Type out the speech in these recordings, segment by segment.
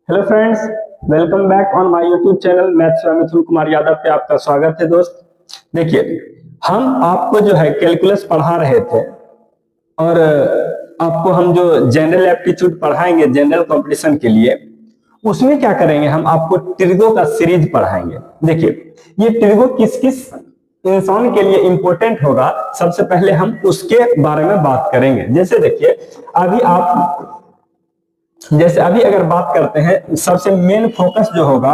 Hello friends, welcome back on my YouTube channel maths by Mithun Kumar Yadav पे आपका स्वागत है। दोस्त देखिए, हम आपको जो है कैलकुलस पढ़ा रहे थे और आपको हम जो जनरल एप्टीट्यूड पढ़ाएंगे जनरल कंपटीशन के लिए, उसमें क्या करेंगे, हम आपको ट्रिगो का सीरीज पढ़ाएंगे। देखिए, ये ट्रिगो किस किस इंसान के लिए इंपॉर्टेंट होगा, सबसे पहले हम उसके बारे में बात करेंगे। जैसे देखिए, अभी अगर बात करते हैं, सबसे मेन फोकस जो होगा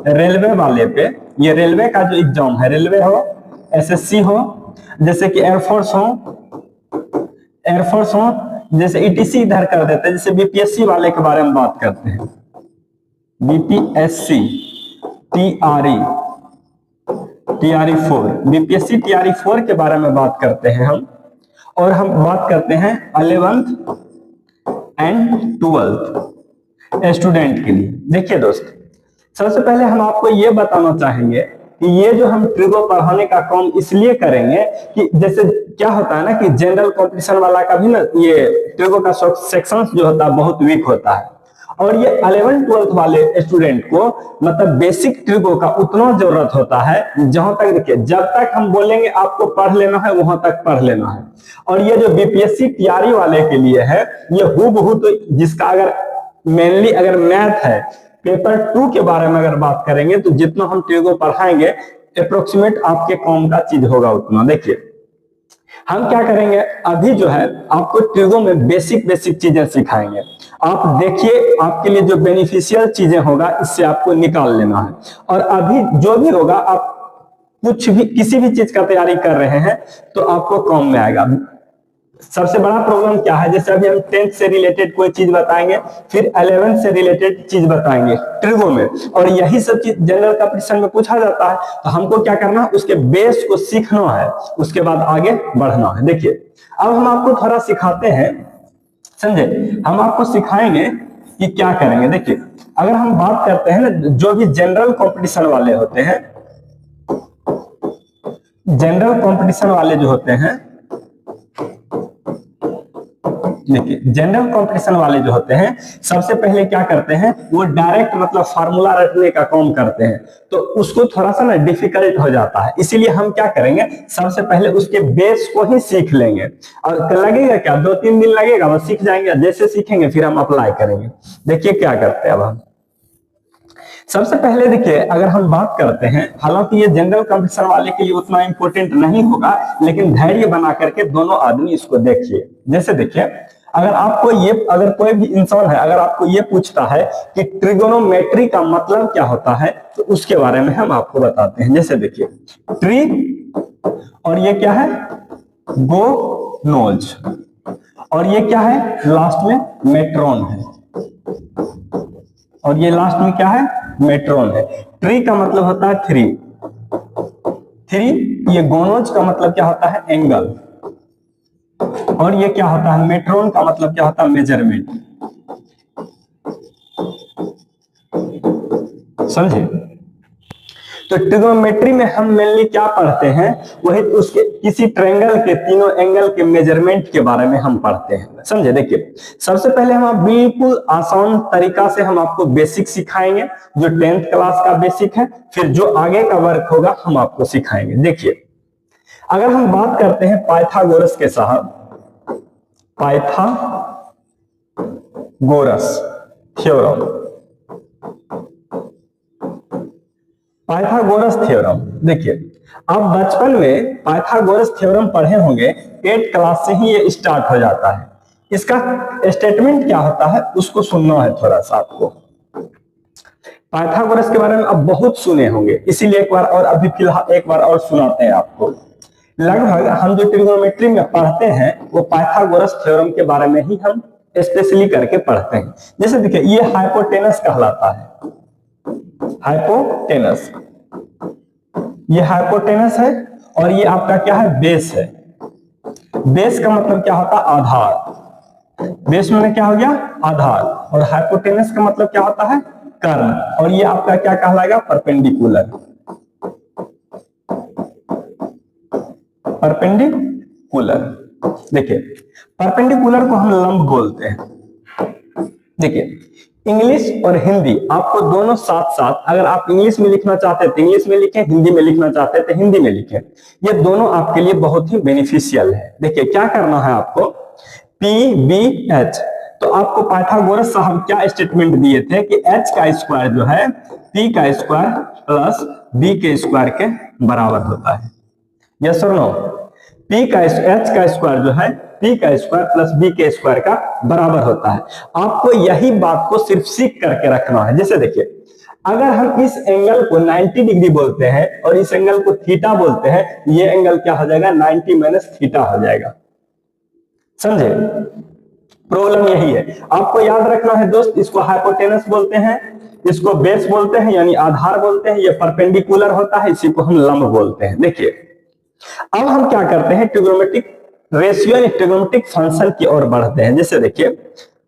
रेलवे वाले पे। ये रेलवे का जो एग्जाम है, रेलवे हो, एसएससी हो, जैसे कि एयरफोर्स हो, जैसे ईटीसी इधर कर देते हैं। जैसे बीपीएससी वाले के बारे में बात करते हैं, बीपीएससी टीआरई 4, बीपीएससी टीआरई 4 के बारे में बात करते हैं हम। और हम बात करते हैं 11th एंड 12th स्टूडेंट के लिए। देखिए दोस्त, सबसे पहले हम आपको ये बताना चाहेंगे कि ये जो हम ट्रिगो पढ़ाने का काम इसलिए करेंगे कि जैसे क्या होता है ना कि जनरल कंपटीशन वाला का भी ना ये ट्रिगो का सेक्शंस जो होता है बहुत वीक होता है, और ये 11th-12th वाले स्टूडेंट को मतलब बेसिक ट्रिगो का उतना जरूरत होता है जहां तक, देखिए, जब तक हम बोलेंगे आपको पढ़ लेना है वहां तक पढ़ लेना है। और ये जो बीपीएससी टीआरई वाले के लिए है, ये हूबहू तो जिसका अगर मेनली अगर मैथ है, पेपर 2 के बारे में अगर बात करेंगे तो जितना हम ट्रिगो पढ़ाएंगे अप्रोक्सीमेट आपके काम का चीज होगा उतना। देखिए, हम क्या करेंगे, अभी जो है आपको ट्रिगो में बेसिक चीजें सिखाएंगे। आप देखिए, आपके लिए जो बेनिफिशियल चीजें होगा इससे आपको निकाल लेना है। और अभी जो भी होगा, आप कुछ भी किसी भी चीज का तैयारी कर रहे हैं तो आपको काम में आएगा। सबसे बड़ा प्रॉब्लम क्या है, जैसे अभी हम 10th से रिलेटेड कोई चीज बताएंगे, फिर 11th से रिलेटेड चीज बताएंगे ट्रिगो में, और यही सब चीज जनरल कंपटीशन में पूछा जाता है। तो हमको क्या करना है, उसके बेस को सीखना है, उसके बाद आगे बढ़ना है। देखिए, अब हम आपको थोड़ा सिखाते हैं, समझे, हम आपको सिखाएंगे कि क्या करेंगे। देखिए, अगर हम बात करते हैं ना, जो भी जनरल कंपटीशन वाले होते हैं, जनरल कंपटीशन वाले जो होते हैं, देखिए, जनरल कंपटीशन वाले जो होते हैं सबसे पहले क्या करते हैं, वो डायरेक्ट मतलब फार्मूला रटने का काम करते हैं, तो उसको थोड़ा सा ना डिफिकल्ट हो जाता है। इसीलिए हम क्या करेंगे, सबसे पहले उसके बेस को ही सीख लेंगे। और लगेगा क्या, 2-3 दिन लगेगा, बस सीख जाएंगे। जैसे सीखेंगे फिर हम अप्लाई करेंगे। देखिए क्या करते हैं अब हम। सबसे पहले देखिए, अगर हम बात करते हैं, हालांकि ये जनरल कंपटीशन वाले के लिए उतना इंपॉर्टेंट नहीं होगा, लेकिन धैर्य बना करके दोनों आदमी इसको देखिए। जैसे देखिए, अगर कोई भी इंसान है, अगर आपको ये पूछता है कि ट्रिगोनोमेट्री का मतलब क्या होता है, तो उसके बारे में हम आपको बताते हैं। जैसे देखिए, ट्री, और ये क्या है, गोनोज, और ये क्या है, लास्ट में मेट्रॉन है, और ये लास्ट में क्या है, मेट्रॉन है। ट्री का मतलब होता है थ्री, ये गोनोज का मतलब क्या होता है, एंगल, और ये क्या होता है, मेट्रॉन का मतलब क्या होता है, मेजरमेंट। समझे? तो ट्रिगोनोमेट्री में हम मेनली क्या पढ़ते हैं, वही उसके किसी ट्रायंगल के तीनों एंगल के मेजरमेंट के बारे में हम पढ़ते हैं। समझे? देखिए, सबसे पहले हम बिल्कुल आसान तरीका से हम आपको बेसिक सिखाएंगे, जो 10th क्लास का बेसिक है, फिर जो आगे का वर्क होगा हम आपको सिखाएंगे। देखिए, अगर हम बात करते हैं पाइथागोरस के साहब, पाइथागोरस थ्योरम, पाइथागोरस थ्योरम। देखिए, आप बचपन में पाइथागोरस थ्योरम पढ़े होंगे, 8th क्लास से ही ये स्टार्ट हो जाता है। इसका स्टेटमेंट क्या होता है उसको सुनना है थोड़ा सा आपको। पाइथागोरस के बारे में आप बहुत सुने होंगे, इसीलिए एक बार और अभी फिलहाल एक बार और सुनाते हैं आपको। लगभग हम जो ट्रिगोनोमेट्री में पढ़ते हैं वो पाइथागोरस थ्योरम के बारे में ही हम स्पेशली करके पढ़ते हैं। जैसे देखिए, ये हाइपोटेनस कहलाता है, हाइपोटेनस, ये हाइपोटेनस है, और ये आपका क्या है, बेस है। बेस का मतलब क्या होता है, आधार। बेस में क्या हो गया, आधार, और हाइपोटेनस का मतलब क्या होता है, कर्ण, और ये आपका क्या कहलाएगा, परपेंडिकुलर। परपेंडिकुलर, देखिए, परपेंडिकुलर को हम लंब बोलते हैं। देखिए, इंग्लिश और हिंदी आपको दोनों साथ साथ, अगर आप इंग्लिश में लिखना चाहते हैं तो इंग्लिश में लिखें, हिंदी में लिखना चाहते हैं तो हिंदी में लिखें। ये दोनों आपके लिए बहुत ही बेनिफिशियल है। देखिए क्या करना है आपको, PBH, तो आपको पाइथागोरस साहब क्या स्टेटमेंट दिए थे कि h का स्क्वायर जो है p का स्क्वायर प्लस b के स्क्वायर के बराबर होता है। यस और नो? h का स्क्वायर जो है p का स्क्वायर प्लस b के स्क्वायर का बराबर होता है। आपको यही बात को सिर्फ सीख करके रखना है। जैसे देखिए, अगर हम इस एंगल को 90 डिग्री बोलते हैं और इस एंगल को थीटा बोलते हैं, ये एंगल क्या हो जाएगा, 90 माइनस थीटा हो जाएगा। समझे? प्रॉब्लम यही है। आपको याद रखना है दोस्त, इसको हाइपोटेनस बोलते हैं, इसको बेस बोलते हैं यानी आधार बोलते हैं, ये परपेंडिकुलर होता है, इसी को हम लंब बोलते हैं। देखिए अब हम क्या करते हैं, ट्रिग्नोमेट्रिक रेशियो यानी ट्रिग्नोमेट्रिक फंक्शन की ओर बढ़ते हैं। जैसे देखिए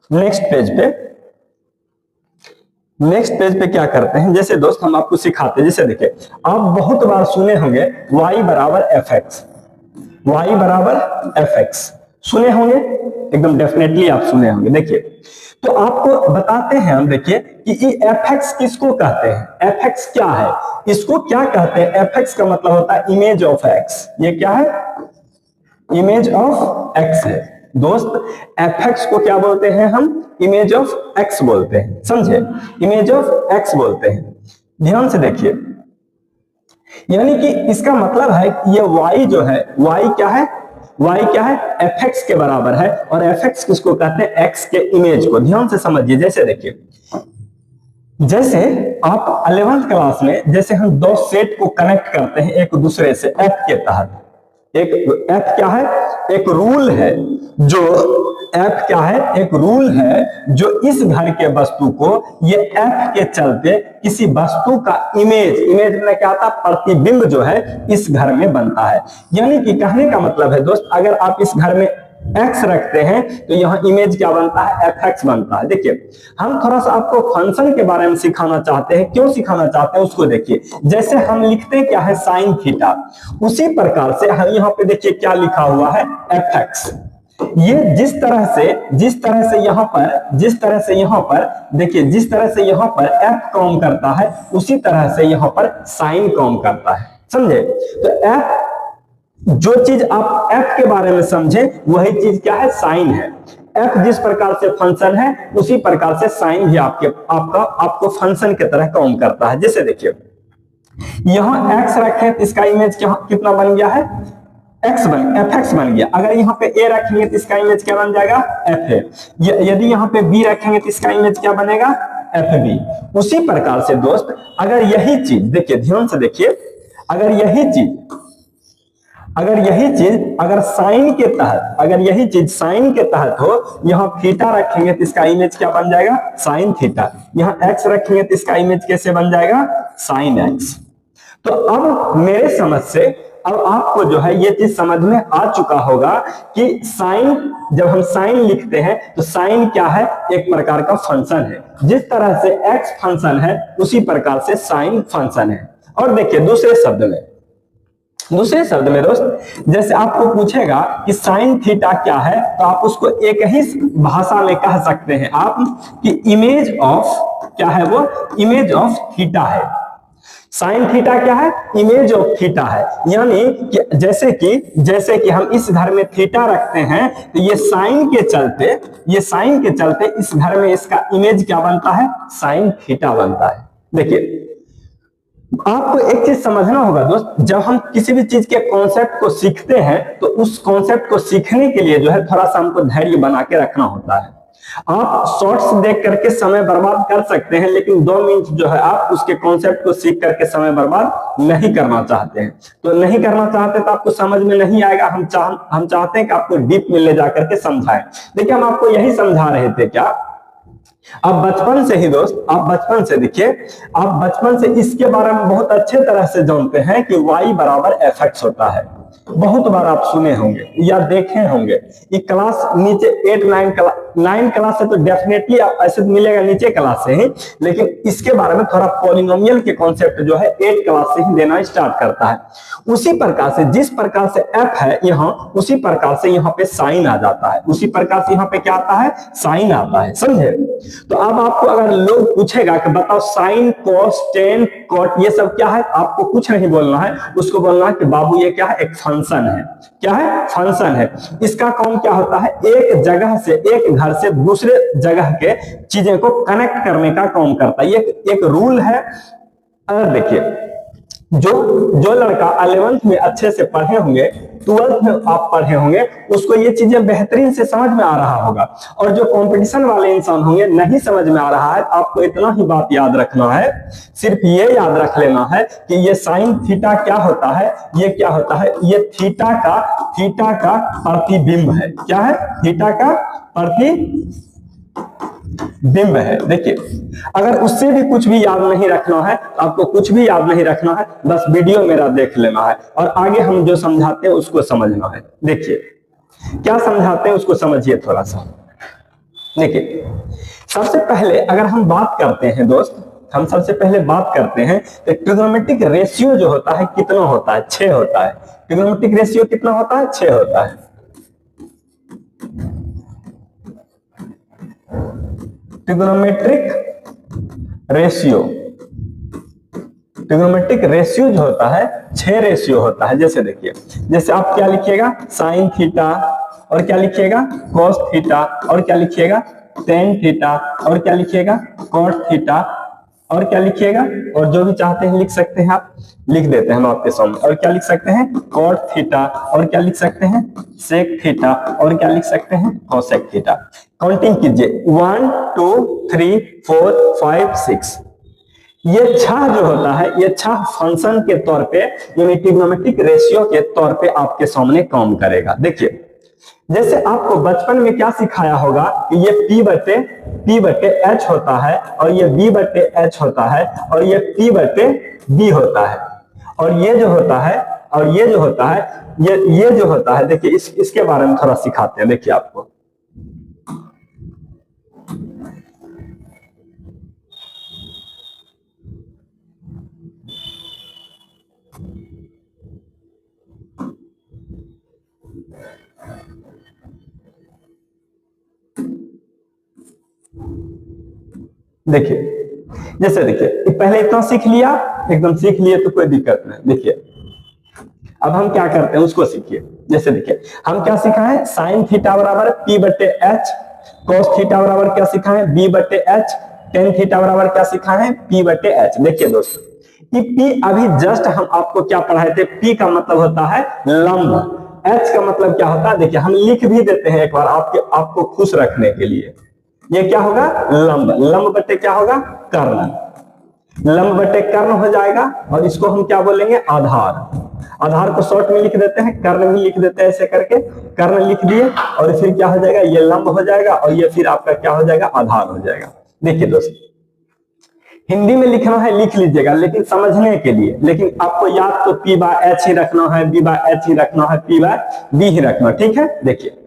नेक्स्ट पेज पे क्या करते हैं, जैसे दोस्त हम आपको सिखाते हैं। जैसे देखिए आप बहुत बार सुने होंगे y बराबर fx, सुने होंगे, एकदम डेफिनेटली आप सुने होंगे। देखिए तो आपको बताते हैं हम, देखिए कि ये fx किसको कहते हैं, fx क्या है, इसको क्या कहते हैं। fx का मतलब होता है इमेज ऑफ x। ये क्या है, इमेज ऑफ x है दोस्त। fx को क्या बोलते हैं हम, इमेज ऑफ x बोलते हैं। समझे? इमेज ऑफ x बोलते हैं। ध्यान से देखिए, यानी कि इसका मतलब है कि ये y जो है, y क्या है, fx के बराबर है। और fx किसको कहते हैं, x के इमेज को। ध्यान से समझिए। जैसे देखिए, जैसे आप 11th क्लास में जैसे हम दो सेट को कनेक्ट करते हैं एक दूसरे से f के तहत, एक f क्या है, एक रूल है जो f क्या है, एक रूल है जो इस घर के वस्तु को ये f के चलते किसी वस्तु का इमेज में क्या आता, प्रतिबिंब जो है इस घर में बनता है। यानी कि कहने का मतलब है दोस्त, अगर आप इस घर में x रखते हैं तो यहाँ इमेज क्या बनता है, fx बनता है। देखिए हम थोड़ा सा आपको फंक्शन के बारे में सिखाना चाहते हैं। क्यों सिखाना चाहते हैं उसको देखिए। जैसे हम लिखते हैं क्या है, साइन थीटा, उसी प्रकार से हम यहाँ पे देखिए क्या लिखा हुआ है, fx। ये जिस तरह से यहाँ पर देखिए, जिस तरह से यहाँ पर f काम करता है उसी तरह से यहाँ पर साइन काम करता है। समझे? तो f, जो चीज आप f के बारे में समझे वही चीज क्या है, साइन है। f जिस प्रकार से फंक्शन है उसी प्रकार से साइन भी आपको फंक्शन की तरह काम करता है। जैसे देखिए यहां x रखे तो इसका इमेज कितना बन गया है, fx बन गया। अगर यहाँ पे a रखेंगे तो इसका इमेज क्या बन जाएगा, fa। यदि यहाँ पे b रखेंगे तो इसका इमेज क्या बनेगा, fb। उसी प्रकार से दोस्त अगर यही चीज देखिए, ध्यान से देखिए, अगर यही चीज अगर साइन के तहत, अगर यही चीज साइन के तहत हो, यहाँ थीटा रखेंगे तो इसका इमेज क्या बन जाएगा, साइन थीटा। यहाँ x रखेंगे तो इसका इमेज कैसे बन जाएगा, साइन x। तो अब मेरे समझ से अब आपको जो है ये चीज समझ में आ चुका होगा कि साइन, जब हम साइन लिखते हैं तो साइन क्या है, एक प्रकार का फंक्शन है। जिस तरह से x फंक्शन है उसी प्रकार से साइन फंक्शन है। और देखिए दूसरे शब्द में दोस्त, जैसे आपको पूछेगा कि साइन थीटा क्या है तो आप उसको एक ही भाषा में कह सकते हैं आप कि इमेज ऑफ क्या है, वो इमेज ऑफ थीटा है। साइन थीटा क्या है, इमेज ऑफ थीटा है। यानी कि जैसे कि हम इस घर में थीटा रखते हैं तो ये साइन के चलते इस घर में इसका इमेज क्या बनता है, साइन थीटा बनता है। देखिए आपको एक चीज समझना होगा दोस्त, जब हम किसी भी चीज के कॉन्सेप्ट को सीखते हैं तो उस कॉन्सेप्ट को सीखने के लिए जो है थोड़ा सा हमको धैर्य बना के रखना होता है। आप शॉर्ट्स देख करके समय बर्बाद कर सकते हैं, लेकिन 2 मिनट जो है आप उसके कॉन्सेप्ट को सीख करके समय बर्बाद नहीं करना चाहते हैं। तो नहीं करना चाहते तो आपको समझ में नहीं आएगा। हम चाहते हैं कि आपको डीप में ले जाकर के समझाएं। देखिए हम आपको यही समझा रहे थे क्या, आप बचपन से ही दोस्त, आप बचपन से इसके बारे में बहुत अच्छे तरह से जानते हैं कि y बराबर fx होता है। बहुत बार आप सुने होंगे या देखे होंगे। ये क्लास नीचे 9 क्लास से तो डेफिनेटली ऐसे तो मिलेगा नीचे क्लास से ही, लेकिन इसके बारे में थोड़ा पॉलिनोमियल के कॉन्सेप्ट जो है 8 क्लास से ही देना स्टार्ट करता है। उसी प्रकार से जिस प्रकार से f है यहाँ, उसी प्रकार से यहाँ पे साइन आ जाता है, उसी प्रकार से यहाँ पे क्या आता है, साइन आता है, समझे। तो अब आपको अगर लोग पूछेगा कि बताओ साइन कॉस टेन कॉट ये सब क्या है, आपको कुछ नहीं बोलना है, उसको बोलना है कि बाबू ये क्या है, एक फंक्शन है। क्या है, फंक्शन है। इसका काम क्या होता है, एक जगह से, एक घर से दूसरे जगह के चीजें को कनेक्ट करने का काम करता है। ये एक रूल है। देखिए जो लड़का 11th में अच्छे से पढ़े होंगे, 12th में आप पढ़े होंगे, उसको ये चीजें बेहतरीन से समझ में आ रहा होगा। और जो कंपटीशन वाले इंसान होंगे, नहीं समझ में आ रहा है, आपको इतना ही बात याद रखना है, सिर्फ ये याद रख लेना है कि ये साइन थीटा क्या होता है, ये क्या होता है, ये थीटा का प्रतिबिंब है। क्या है, थीटा का प्रतिबिंब है। देखिए अगर उससे भी कुछ भी याद नहीं रखना है, आपको कुछ भी याद नहीं रखना है, बस वीडियो मेरा देख लेना है और आगे हम जो समझाते हैं उसको समझना है। देखिए क्या समझाते हैं उसको समझिए थोड़ा सा। देखिए सबसे पहले अगर हम बात करते हैं दोस्त, हम सबसे पहले बात करते हैं तो ट्रिग्नोमेट्रिक रेशियो जो होता है कितना होता है, 6 होता है। ट्रिग्नोमेट्रिक रेशियो कितना होता है, 6 होता है। ट्रिग्नोमेट्रिक रेशियो जो होता है 6 रेशियो होता है। जैसे देखिए, जैसे आप क्या लिखिएगा, साइन थीटा, और क्या लिखिएगा, कॉस थीटा, और क्या लिखिएगा, टेन थीटा, और क्या लिखिएगा, कॉट थीटा, और क्या लिखिएगा, और जो भी चाहते हैं लिख सकते हैं, आप लिख देते हैं हम आपके सामने। और क्या लिख सकते हैं, कॉट थीटा, और क्या लिख सकते हैं, सेक थीटा, और क्या लिख सकते हैं, कोसेक थीटा। काउंटिंग कीजिए, 1 2 3 4 5 6। ये 6 जो होता है, ये 6 फंक्शन के तौर पे, यानी ट्रिग्नोमेट्रिक रेशियो के तौर पे आपके सामने काम करेगा। देखिए जैसे आपको बचपन में क्या सिखाया होगा कि ये P बटे H होता है, और ये B बटे H होता है, और ये P बटे B होता है, और ये जो होता है, और ये जो होता है, ये जो होता है, देखिए इसके बारे में थोड़ा सिखाते हैं। देखिए आपको देखिए, जैसे देखिए पहले इतना सीख लिया, एकदम सीख लिए तो कोई दिक्कत नहीं। देखिए अब हम क्या करते हैं उसको सीखिए। जैसे देखिए हम क्या सीखा है, साइन थीटा बराबर P बटे H, कॉस थीटा बराबर क्या सीखा है, B बटे H, टेन थीटा बराबर क्या सीखा है, P बटे H। देखिए दोस्तों कि P अभी जस्ट हम आपको क्या पढ़ाए थे, P का मतलब होता है लंब, H का मतलब क्या होता है, देखिए हम लिख भी देते हैं एक बार आपको खुश रखने के लिए। ये क्या होगा, लंब, लंब बटे क्या होगा, कर्ण, लंब बटे कर्ण हो जाएगा, और इसको हम क्या बोलेंगे, आधार। आधार को शॉर्ट में लिख देते हैं, कर्ण भी लिख देते हैं, ऐसे करके कर्ण लिख दिए, और फिर क्या हो जाएगा, ये लंब हो जाएगा, और ये फिर आपका क्या हो जाएगा, आधार हो जाएगा। देखिए दोस्तों हिंदी में लिखना है लिख लीजिएगा, लेकिन समझने के लिए, लेकिन आपको याद तो P बाय H ही रखना है, B बाय H ही रखना है, P बाय B ही रखना, ठीक है। देखिए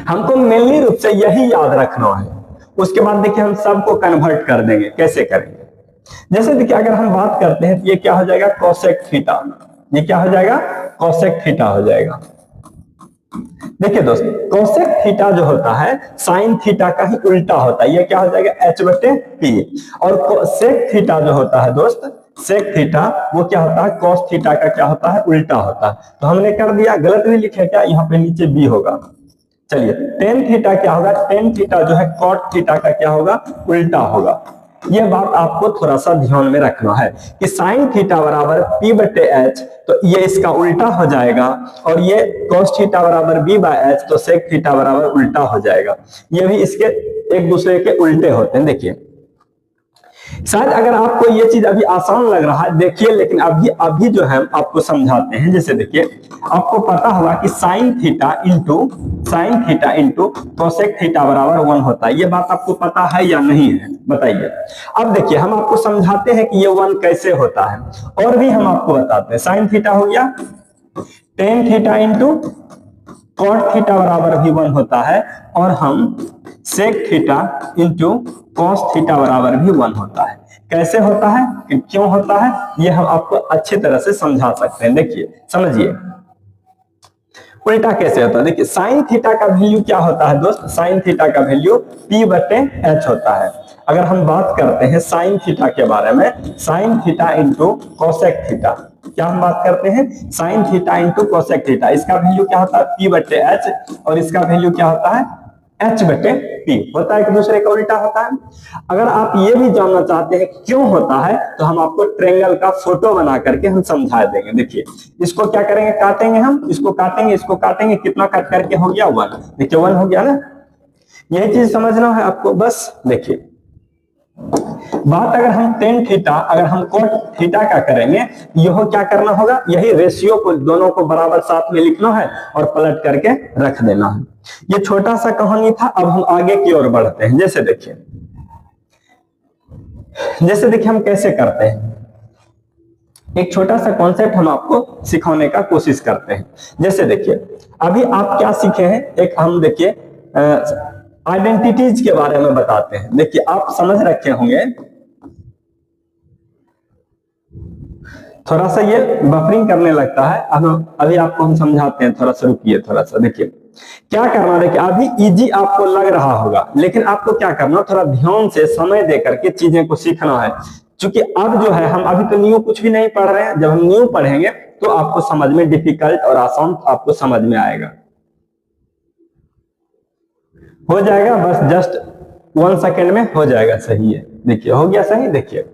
हमको मेनली रूप से यही याद रखना है। उसके बाद देखिए हम सबको कन्वर्ट कर देंगे, कैसे करेंगे। जैसे देखिए अगर हम बात करते हैं तो ये क्या हो जाएगा, कोसेक थीटा, ये क्या हो जाएगा, कोसेक थीटा हो जाएगा। देखिए दोस्तों कोसेक थीटा जो होता है साइन थीटा का ही उल्टा होता है, ये क्या हो जाएगा, H बटे P। और सेक थीटा जो होता है दोस्त, सेक थीटा वो क्या होता है, कॉस थीटा का क्या होता है, उल्टा होता है। तो हमने कर दिया, गलत भी लिखे क्या, यहाँ पे नीचे B होगा। चलिए टेन थीटा क्या होगा, टेन थीटा जो है कॉट थीटा का क्या होगा, उल्टा होगा। यह बात आपको थोड़ा सा ध्यान में रखना है कि साइन थीटा बराबर P बटे H, तो ये इसका उल्टा हो जाएगा, और ये cos थीटा बराबर B बाय H, तो sec थीटा बराबर उल्टा हो जाएगा। ये भी इसके एक दूसरे के उल्टे होते हैं। देखिए शायद अगर आपको ये चीज अभी आसान लग रहा है, देखिए, लेकिन अभी जो है आपको समझाते हैं। जैसे देखिए आपको पता होगा कि sine theta into cosec theta बराबर 1 होता है। ये बात आपको पता है या नहीं है, बताइए। अब देखिए हम आपको समझाते हैं कि ये 1 कैसे होता है, और भी हम आपको बताते हैं। साइन थीटा हो गया tan theta into cot theta बराबर भी 1 होता है और हम sec theta into cos theta बराबर भी 1 होता है। कैसे होता है, क्यों होता है, ये हम आपको अच्छी तरह से समझा सकते हैं। देखिए समझिए उल्टा कैसे होता है। देखिए साइन थीटा का वैल्यू क्या होता है दोस्त, साइन थीटा का वैल्यू p बटे h होता है। अगर हम बात करते हैं साइन थीटा के बारे में, sine theta into cosec theta, क्या हम बात करते हैं, sine theta into cosec theta, इसका वैल्यू क्या होता है p बटे h और इसका वैल्यू क्या होता है h बटे p होता है, एक दूसरे का उल्टा होता है। अगर आप ये भी जानना चाहते हैं क्यों होता है तो हम आपको ट्रायंगल का फोटो बना करके हम समझा देंगे। देखिए इसको क्या करेंगे, काटेंगे, हम इसको काटेंगे, इसको काटेंगे, कितना कट करके हो गया 1, देखिए 1 हो गया ना। यही चीज समझना है आपको बस। देखिए बात अगर हम टेन थीटा, अगर हम कोट थीटा का करेंगे, यह क्या करना होगा, यही रेशियो को दोनों को बराबर साथ में लिखना है और पलट करके रख देना है। ये छोटा सा कहानी था। अब हम आगे की ओर बढ़ते हैं। जैसे देखिए हम कैसे करते हैं, एक छोटा सा कॉन्सेप्ट हम आपको सिखाने का कोशिश करते हैं। जैसे देखिए अभी आप क्या सीखे हैं, एक हम देखिए आइडेंटिटीज के बारे में बताते हैं। देखिए आप समझ रखे होंगे, थोड़ा सा ये बफरिंग करने लगता है, अब अभी आपको हम समझाते हैं, थोड़ा सा रुकिए, थोड़ा सा देखिए क्या करना। देखिए अभी इजी आपको लग रहा होगा, लेकिन आपको क्या करना, थोड़ा ध्यान से समय दे करके चीजें को सीखना है। क्योंकि अब जो है हम अभी तो न्यू कुछ भी नहीं पढ़ रहे हैं, जब हम न्यू पढ़ेंगे तो आपको समझ में डिफिकल्ट और आसान आपको समझ में आएगा। हो जाएगा बस जस्ट 1 सेकेंड में हो जाएगा। सही है, देखिए हो गया सही। देखिए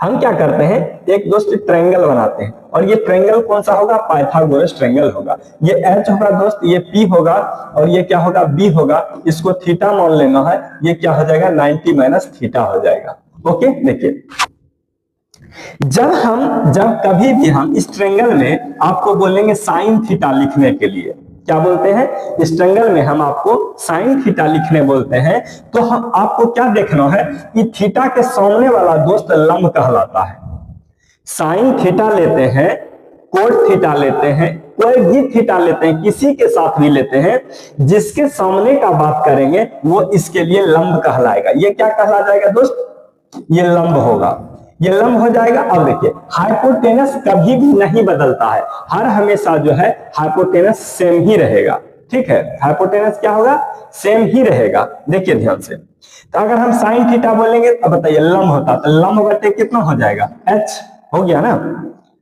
हम क्या करते हैं, एक दोस्त ट्रायंगल बनाते हैं और ये ट्रायंगल कौन सा होगा, पाइथागोरस ट्रायंगल होगा। ये एच होगा दोस्त, ये पी होगा और ये क्या होगा बी होगा। इसको थीटा मान लेना है, ये क्या हो जाएगा 90 माइनस थीटा हो जाएगा। ओके देखिए जब कभी भी हम इस ट्रायंगल में आपको बोलेंगे साइन थीटा लिखने के लिए, क्या बोलते हैं, इस ट्रायंगल में हम आपको साइन थीटा लिखने बोलते हैं, तो हम आपको क्या देखना है कि थीटा के सामने वाला दोस्त लंब कहलाता है। साइन थीटा लेते हैं, कोट थीटा लेते हैं, कोई भी थीटा लेते हैं, किसी के साथ भी लेते हैं, जिसके सामने का बात करेंगे वो इसके लिए लंब कहलाएगा। ये क्या कहला जाएगा दोस्त, ये लंब होगा, ये लंब हो जाएगा। अब देखिए हाइपोटेनस कभी भी नहीं बदलता है, हर हमेशा जो है हाइपोटेनस सेम ही रहेगा। ठीक है, हाइपोटेनस क्या होगा, सेम ही रहेगा। देखिए ध्यान से, तो अगर हम साइन थीटा बोलेंगे तो बताइए लंब होता, तो लंब बटे कितना हो जाएगा, एच हो गया ना।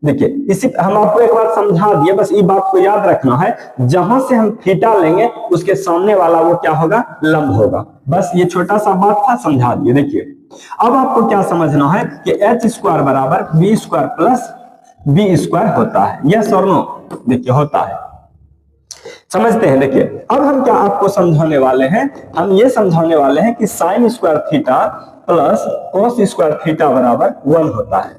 देखिए इसी हम आपको एक बार समझा दिए, बस ये बात को याद रखना है, जहां से हम थीटा लेंगे उसके सामने वाला वो क्या होगा, लंब होगा। बस ये छोटा सा बात था, समझा दिए। देखिए अब आपको क्या समझना है कि एच स्क्वायर बराबर B square plus B square होता है, यस और नो। देखिए होता है, समझते हैं। देखिए अब हम क्या आपको समझाने वाले हैं, हम ये समझाने वाले हैं कि sign square theta plus cos square theta बराबर 1 होता है।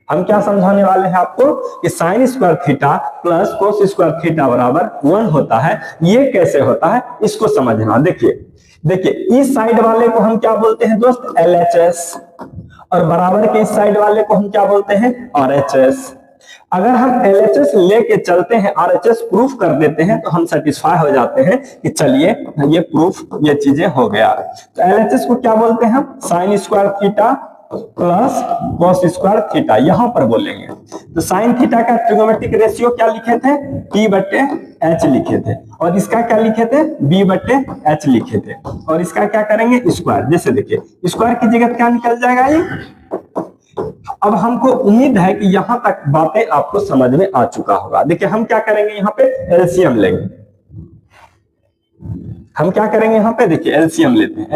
हम क्या समझाने वाले हैं आपको कि sign square theta plus cos square theta बराबर 1 होता है। ये कैसे होता है इसको समझना। देखिए इस साइड वाले को हम क्या बोलते हैं दोस्त, LHS, और बराबर के इस साइड वाले को हम क्या बोलते हैं, RHS। अगर हम LHS लेके चलते हैं, RHS प्रूफ कर देते हैं, तो हम सेटिस्फाई हो जाते हैं कि चलिए ये प्रूफ, ये चीजें हो गया। तो LHS को क्या बोलते हैं हम, sign square theta plus cos square theta, यहां पर बोलेंगे। तो साइन थीटा का ट्रिगोमेट्रिक रेशियो क्या लिखे थे, P बटे H लिखे थे, और इसका क्या लिखे थे, B बटे H लिखे थे, और इसका क्या करेंगे स्क्वायर। जैसे देखिए स्क्वायर की जगह क्या निकल जाएगा ये। अब हमको उम्मीद है कि यहां तक बातें आपको समझ में आ चुका होगा। देखिए हम क्या करेंगे, यहाँ पे एलसीएम लेंगे। हम क्या करेंगे यहाँ पे, देखिए एलसीएम लेते हैं,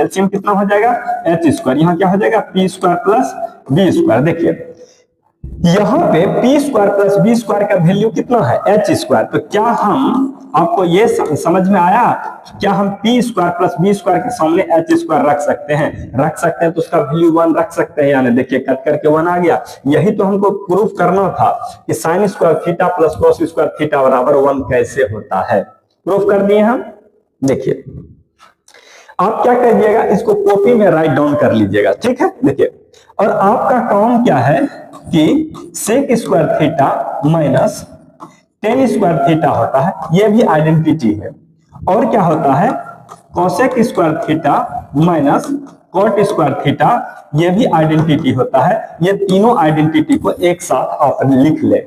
एलसीएम कितना हो जाएगा, एच स्क्वायर, यहाँ क्या हो जाएगा P square plus B square. देखिए यहाँ पे P square plus B square का वैल्यू कितना है, एच स्क्वायर। तो क्या हम, आपको ये समझ में आया, क्या हम P square plus B square के सामने एच स्क्वायर रख सकते हैं, तो उसका वैल्यू 1 रख सकते हैं, यानी देखिए कट करके 1 आ गया। यही तो हमको प्रूफ करना था कि sign square theta plus cos square theta बराबर 1 कैसे होता है। प्रूफ कर दिए हम। देखिए आप क्या करिएगा, इसको कॉपी में राइट डाउन कर लीजिएगा, ठीक है। देखिए और आपका काम क्या है कि sec square theta minus tan square theta होता है, ये भी आइडेंटिटी है। और क्या होता है, cosec square theta minus cot square theta, ये भी आइडेंटिटी होता है। ये तीनों आइडेंटिटी को एक साथ आप लिख ले,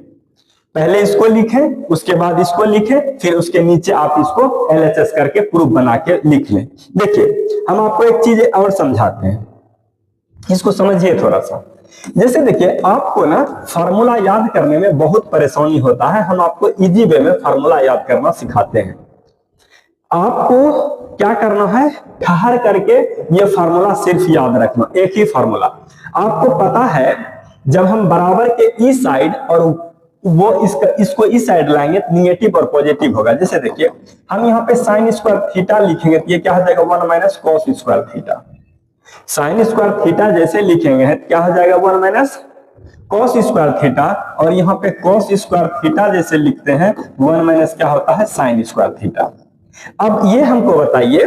पहले इसको लिखें, उसके बाद इसको लिखें, फिर उसके नीचे आप इसको LHS करके प्रूफ बना के लिख लें। देखिए हम आपको एक चीज और समझाते हैं, इसको समझिए थोड़ा सा। जैसे देखिए आपको ना फार्मूला याद करने में बहुत परेशानी होता है, हम आपको इजी वे में फार्मूला याद करना सिखाते हैं। आपको क्या करना है, ठहर करके ये फार्मूला सिर्फ याद रखना, एक ही फार्मूला। आपको पता है जब हम बराबर के ई साइड और वो इसको इस साइड लाएंगे तो निगेटिव और पॉजिटिव होगा। जैसे देखिए हम यहाँ पे साइन स्क्वायर थीटा लिखेंगे तो ये क्या हो जाएगा, 1 minus cos square theta. Sign square theta जैसे लिखेंगे तो क्या हो जाएगा, 1 माइनस कॉस स्क्वायर थीटा। और यहाँ पे कॉस स्क्वायर थीटा जैसे लिखते हैं 1 माइनस क्या होता है, साइन स्क्वायर थीटा। अब ये हमको बताइए,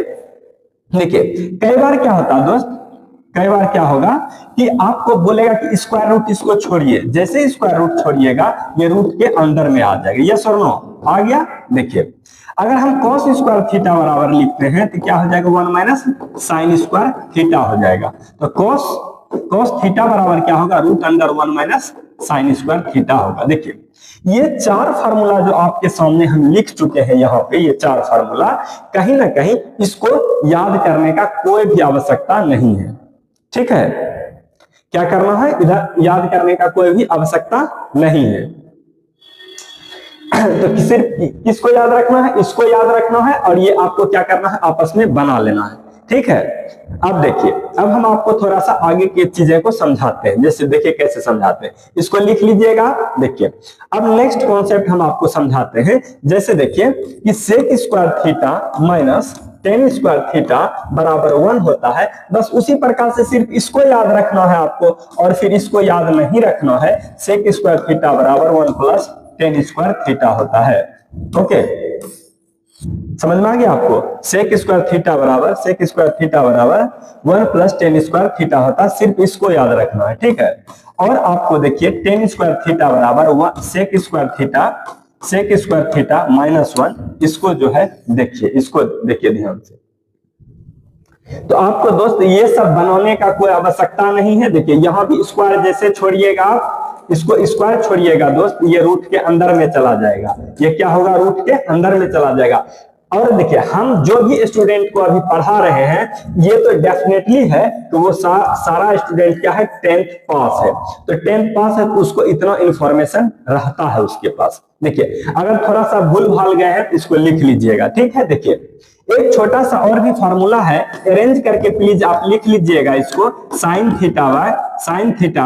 देखिए कई बार क्या होता है दोस्त, कई बार क्या होगा कि आपको बोलेगा कि स्क्वायर रूट इसको छोड़िए, जैसे स्क्वायर रूट छोड़िएगा ये रूट के अंदर में आ जाएगा। यस और नो, आ गया। देखिए अगर हम cos स्क्वायर थीटा बराबर लिखते हैं तो क्या हो जाएगा, 1 माइनस साइन स्क्वायर थीटा हो जाएगा। तो cos थीटा बराबर क्या होगा, root under 1 minus sine square theta होगा। देखिए ये चार फार्मूला जो आपके सामने हम लिख चुके हैं यहाँ पे, ये चार फार्मूला कहीं ना कहीं इसको याद करने का कोई भी आवश्यकता नहीं है, ठीक है। क्या करना है, इधर याद करने का कोई भी आवश्यकता नहीं है। तो सिर्फ इसको याद रखना है, इसको याद रखना है, और ये आपको क्या करना है, आपस में बना लेना है, ठीक है। अब देखिए अब हम आपको थोड़ा सा आगे की चीजें को समझाते हैं। जैसे देखिए कैसे समझाते हैं, इसको लिख लीजिएगा। देखिए अब नेक्स्ट कॉन्सेप्ट हम आपको समझाते हैं। जैसे देखिए कि sec square theta minus tan square theta बराबर 1 होता है। बस उसी प्रकार से सिर्फ इसको याद रखना है आपको, और फिर इसको याद नहीं रखना है। सेक स्क्वायर थीटा बराबर 1 प्लस टेन स्क्वायर थीटा होता है। ओके, समझ में आ गया आपको। सेक स्क्वायर थीटा बराबर 1 प्लस टेन स्क्वायर थीटा होता है, सिर्फ इसको याद रखना है, ठीक है। और आपको देखिए टेन स्क्वायर थीटा बराबर सेक स्क्वायर थीटा माइनस 1, इसको जो है देखिए, इसको देखिए ध्यान से। तो आपको दोस्त ये सब बनाने का कोई आवश्यकता नहीं है। देखिए यहाँ भी स्क्वायर जैसे छोड़िएगा आप, इसको स्क्वायर छोड़िएगा दोस्त, ये रूट के अंदर में चला जाएगा। ये क्या होगा, रूट के अंदर में चला जाएगा। और देखिए हम जो भी स्टूडेंट को अभी पढ़ा रहे हैं, ये तो डेफिनेटली है कि वो सारा स्टूडेंट क्या है, 10th पास है। तो 10th पास है तो उसको इतना इंफॉर्मेशन रहता है उसके पास। देखिए अगर थोड़ा सा भूल भाल गए हैं तो इसको लिख लीजिएगा, ठीक है। देखिए एक छोटा सा और भी फार्मूला है, अरेंज करके प्लीज आप लिख लीजिएगा इसको। Sine theta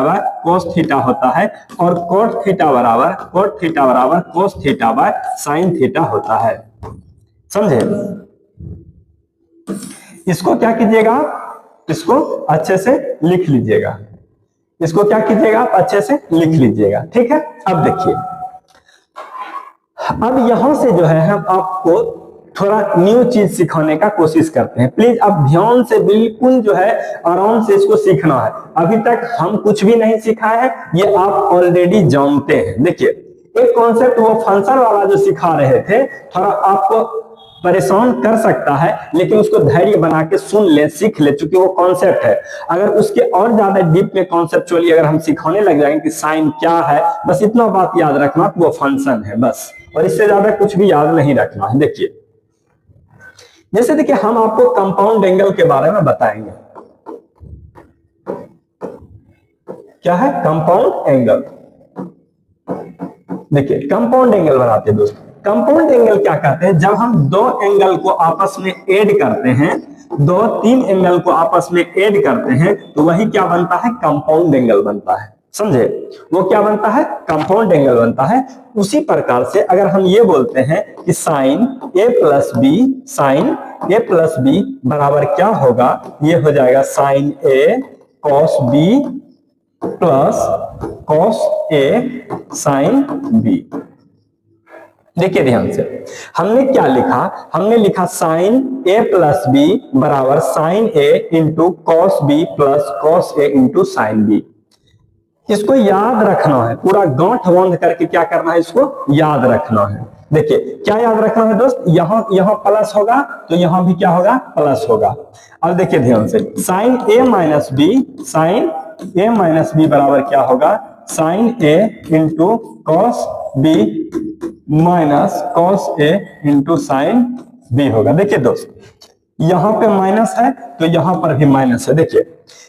by cos theta होता है, और कोट थीटा बराबर cos theta by sine theta होता है, समझे। इसको क्या कीजिएगा, इसको अच्छे से लिख लीजिएगा, इसको क्या कीजिएगा आप अच्छे से लिख लीजिएगा, ठीक है। अब देखिए अब यहां से जो है हम आपको थोड़ा न्यू चीज सिखाने का कोशिश करते हैं। प्लीज आप ध्यान से बिल्कुल जो है आराम से इसको सीखना है। अभी तक हम कुछ भी नहीं सिखाए हैं, ये आप ऑलरेडी जानते हैं। देखिए एक कॉन्सेप्ट वो फंक्शन वाला जो सिखा रहे थे, थोड़ा आपको परेशान कर सकता है, लेकिन उसको धैर्य बना के सुन ले, सीख ले, चूंकि वो कॉन्सेप्ट है। अगर उसके और ज्यादा डीप में कॉन्सेप्चुअली अगर हम सिखाने लग जाएंगे कि साइन क्या है, बस इतना बात याद रखना वो फंक्शन है बस, और इससे ज्यादा कुछ भी याद नहीं रखना है। देखिए जैसे देखिए हम आपको कंपाउंड एंगल के बारे में बताएंगे। क्या है कंपाउंड एंगल। देखिए कंपाउंड एंगल बनाते हैं दोस्तों। कंपाउंड एंगल क्या कहते हैं, जब हम दो एंगल को आपस में ऐड करते हैं, 2-3 एंगल को आपस में ऐड करते हैं, तो वही क्या बनता है, कंपाउंड एंगल बनता है, समझे। वो क्या बनता है, कंपाउंड एंगल बनता है। उसी प्रकार से अगर हम ये बोलते हैं कि साइन ए प्लस बी बराबर क्या होगा, ये हो जाएगा sine A cos B plus cos A sine B. देखिए ध्यान से हमने क्या लिखा, हमने लिखा साइन ए प्लस बी बराबर sine A into cos B plus cos A into sine B. इसको याद रखना है, पूरा गांठ बांध करके क्या करना है, इसको याद रखना है। देखिए क्या याद रखना है दोस्त, यहां यहां प्लस होगा तो यहां भी क्या होगा, प्लस होगा। अब देखिए ध्यान से, sine A minus B, sine A minus B बराबर क्या होगा, sine A into cos B minus cos A into sine B होगा। देखिए दोस्त यहां पे माइनस है तो यहां पर भी माइनस है। देखिए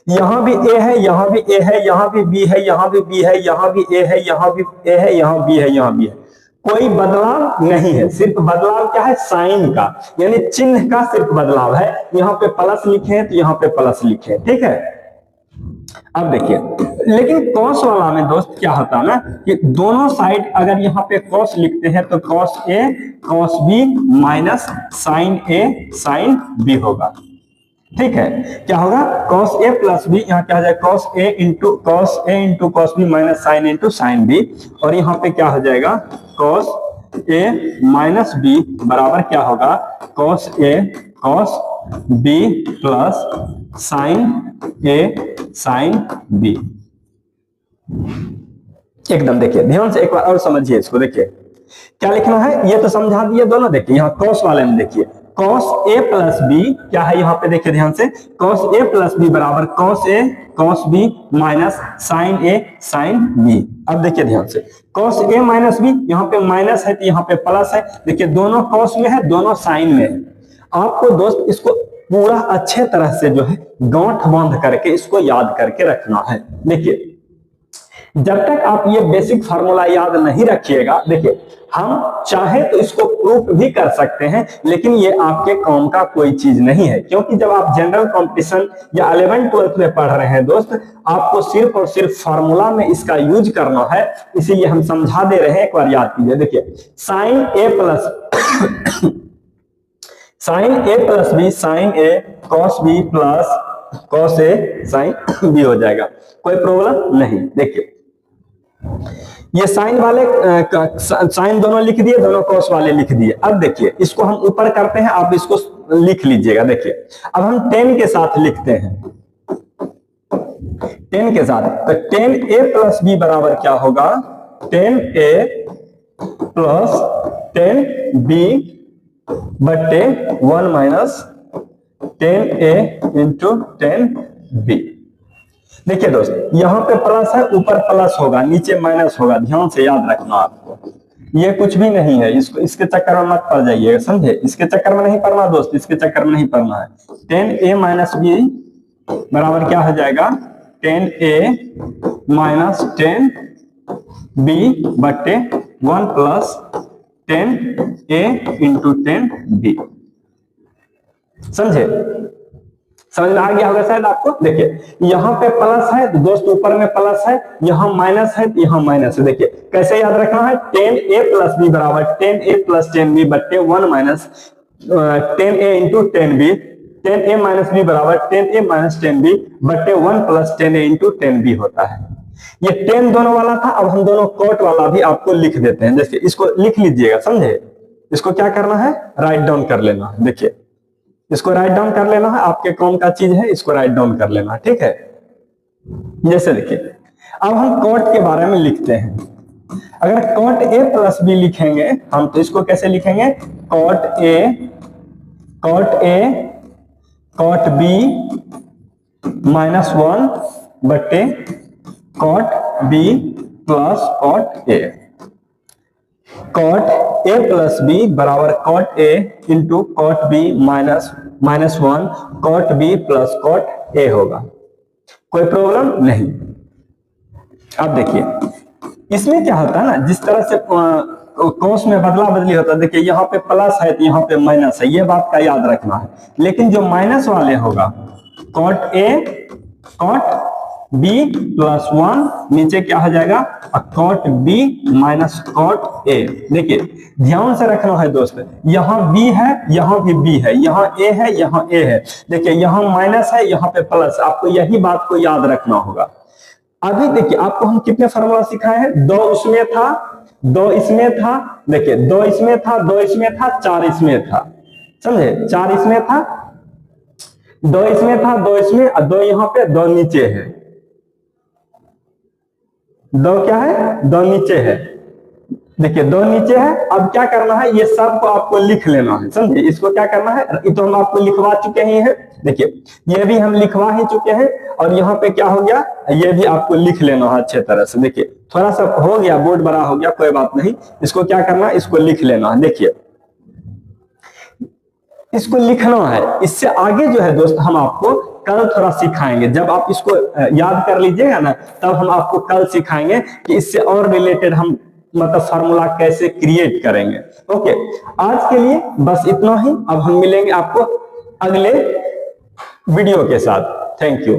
यहां भी ए है, यहां भी ए है, यहां भी बी है, यहां भी बी है, यहां भी ए है, यहां भी ए है, यहां बी है, यहां बी है। कोई बदलाव नहीं है, सिर्फ बदलाव क्या है, साइन का, यानी चिन्ह का सिर्फ बदलाव है। यहां पे प्लस लिखे हैं तो यहां पे प्लस लिखे हैं, ठीक है। अब देखिए लेकिन कॉस वाला में दोस्त क्या होता है ना कि दोनों साइड अगर यहाँ पे कॉस लिखते हैं तो cos A cos B minus sign A sine B होगा, ठीक है। क्या होगा, कॉस ए प्लस बी, यहाँ क्या हो जाएगा, cos A into cos B minus sine into sine B, और यहाँ पे क्या हो जाएगा, कॉस ए माइनस बी बराबर क्या होगा, cos A cos B plus sign A sine B. एकदम देखिए ध्यान से एक बार और समझिए इसको। देखिए क्या लिखना है, ये तो समझा दिए दोनों। देखिए यहाँ कॉस वाले में देखिए कॉस ए प्लस बी क्या है, यहाँ पे देखिए ध्यान से, कॉस ए प्लस बी बराबर cos A cos B minus sign A sine B. अब देखिए ध्यान से, कॉस ए माइनस बी, यहाँ पे माइनस है तो यहाँ पे प्लस है। देखिए दोनों कॉस में है, दोनों साइन में है। आपको दोस्त इसको पूरा अच्छे तरह से जो है गांठ बांध करके इसको याद करके रखना है। देखिए जब तक आप ये बेसिक फार्मूला याद नहीं रखिएगा, देखिए हम चाहे तो इसको प्रूफ भी कर सकते हैं, लेकिन ये आपके काम का कोई चीज नहीं है, क्योंकि जब आप जनरल कंपटीशन या 11th-12th में पढ़ रहे हैं दोस्त, आपको सिर्फ और सिर्फ फार्मूला में इसका यूज करना है। इसीलिए हम समझा दे रहे हैं, एक बार याद कीजिए। देखिए sign A plus sign A plus B sine A cos B plus cos A sine B हो जाएगा, कोई प्रॉब्लम नहीं। देखिए ये साइन वाले साइन दोनों लिख दिए, दोनों कॉस वाले लिख दिए। अब देखिए इसको हम ऊपर करते हैं, आप इसको लिख लीजिएगा। देखिए अब हम 10 के साथ लिखते हैं, 10 के साथ, तो 10a प्लस बी बराबर क्या होगा, 10a प्लस 10b बट्टे 1 माइनस 10a इंटू 10b। देखिए दोस्त यहां पे प्लस है, ऊपर प्लस होगा, नीचे माइनस होगा, ध्यान से याद रखना आपको। ये कुछ भी नहीं है, इसको इसके चक्कर में मत पड़ जाइएगा, समझे। इसके चक्कर में नहीं पड़ना दोस्त, इसके चक्कर में नहीं पड़ना है। 10a माइनस बी बराबर क्या हो जाएगा, 10a माइनस 10b बट्टे 1 प्लस 10a इंटू 10b। समझे, समझ में आ गया होगा शायद आपको। देखिए यहाँ पे प्लस है तो दोस्त ऊपर में प्लस है, यहाँ माइनस है तो यहाँ माइनस है। देखिए कैसे याद रखना है, 10a प्लस बी बराबर 10a प्लस 10b बट्टे 1 minus 10a into 10b, 10a minus B बराबर 10a माइनस 10b बट्टे 1 प्लस 10a इंटू 10b होता है। ये 10 दोनों वाला था, अब हम दोनों कोट वाला भी आपको लिख देते हैं। जैसे इसको लिख लीजिएगा, समझे। इसको क्या करना है, राइट डाउन कर लेना है। देखिए इसको राइट डाउन कर लेना है, आपके काम का चीज है, इसको राइट डाउन कर लेना है, ठीक है। जैसे देखिए अब हम कॉट के बारे में लिखते हैं। अगर कॉट ए प्लस बी लिखेंगे हम, तो इसको कैसे लिखेंगे, cot A cot B minus 1 बट्टे cot B plus cot A. Cot A plus B बराबर cot A into cot B minus 1 cot B plus cot A होगा, कोई प्रॉब्लम नहीं। अब देखिए इसमें क्या होता है ना, जिस तरह से कॉस में बदला बदली होता है, देखिए यहाँ पे प्लस है तो यहाँ पे माइनस है, ये बात का याद रखना है। लेकिन जो माइनस वाले होगा, cot A cot B plus 1, नीचे क्या हो जाएगा, cot B minus cot A. देखिए ध्यान से रखना है दोस्त, यहाँ बी है, यहाँ भी बी है, यहाँ ए है, यहाँ ए है। देखिए यहाँ माइनस है, यहाँ पे प्लस, आपको यही बात को याद रखना होगा। अभी देखिए आपको हम कितने फार्मूला सिखाए हैं, 2 उसमें था, 2 इसमें था, देखिए 2 इसमें था, 2 इसमें था, 4 इसमें था, समझे। 4 इसमें था, 2 इसमें था, 2 इसमें, 2 यहाँ पे, 2 नीचे है। दो क्या है, दो नीचे है, देखिए दो नीचे है। अब क्या करना है, ये सब को आपको लिख लेना है, समझे। इसको क्या करना है, ये तो हम आपको लिखवा चुके ही हैं, देखिए ये भी हम लिखवा ही चुके हैं। और यहाँ पे क्या हो गया, ये भी आपको लिख लेना है अच्छे तरह से। देखिए थोड़ा सा हो गया, बोर्ड बड़ा हो गया, कोई बात नहीं। इसको क्या करना है, इसको लिख लेना है। देखिए इसको लिखना है। इससे आगे जो है दोस्त, हम आपको कल थोड़ा सिखाएंगे। जब आप इसको याद कर लीजिएगा ना, तब हम आपको कल सिखाएंगे कि इससे और रिलेटेड हम मतलब फार्मूला कैसे क्रिएट करेंगे। ओके, आज के लिए बस इतना ही। अब हम मिलेंगे आपको अगले वीडियो के साथ। Thank you.